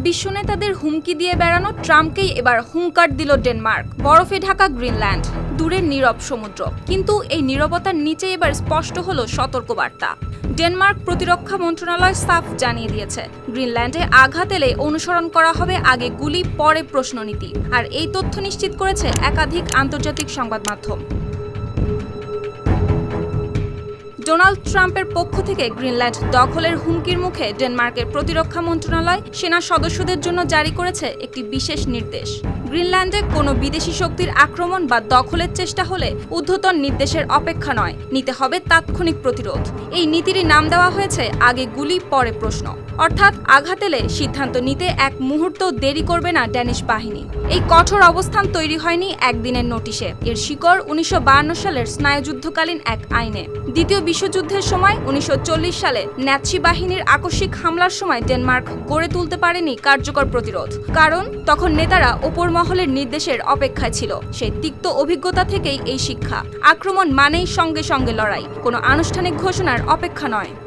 বিশ্বনেতাদের হুমকি দিয়ে বেড়ানো ট্রাম্পকেই এবার হুঙ্কার দিল ডেনমার্ক। বরফে ঢাকা গ্রিনল্যান্ড, দূরের নীরব সমুদ্র, কিন্তু এই নীরবতার নিচে এবার স্পষ্ট হলো সতর্কবার্তা। ডেনমার্ক প্রতিরক্ষা মন্ত্রণালয় সাফ জানিয়ে দিয়েছে, গ্রিনল্যান্ডে আঘাত এলে অনুসরণ করা হবে আগে গুলি পরে প্রশ্ননীতি। আর এই তথ্য নিশ্চিত করেছে একাধিক আন্তর্জাতিক সংবাদ মাধ্যম। ডোনাল্ড ট্রাম্পের পক্ষ থেকে গ্রিনল্যান্ড দখলের হুমকির মুখে ডেনমার্কের প্রতিরক্ষা মন্ত্রণালয় সেনা সদস্যদের জন্য জারি করেছে একটি বিশেষ নির্দেশ। গ্রিনল্যান্ডে কোনো বিদেশি শক্তির আক্রমণ বা দখলের চেষ্টা হলে ঊর্ধ্বতন নির্দেশের অপেক্ষা নয়, নিতে হবে তাৎক্ষণিক প্রতিরোধ। এই নীতিরই নাম দেওয়া হয়েছে আগে গুলি পরে প্রশ্ন। অর্থাৎ আঘাত এলে সিদ্ধান্ত নিতে এক মুহূর্ত দেরি করবে না ড্যানিশ বাহিনী। এই কঠোর অবস্থান তৈরি হয়নি একদিনের নোটিশে, এর শিকড় 1952 সালের স্নায়ুযুদ্ধকালীন এক আইনে। দ্বিতীয় বিশ্বযুদ্ধের সময় 1940 সালে ন্যাৎসি বাহিনীর আকস্মিক হামলার সময় ডেনমার্ক গড়ে তুলতে পারেনি কার্যকর প্রতিরোধ, কারণ তখন নেতারা ওপর মহলের নির্দেশের অপেক্ষায় ছিল। সেই তিক্ত অভিজ্ঞতা থেকেই এই শিক্ষা, আক্রমণ মানেই সঙ্গে সঙ্গে লড়াই, কোনো আনুষ্ঠানিক ঘোষণার অপেক্ষা নয়।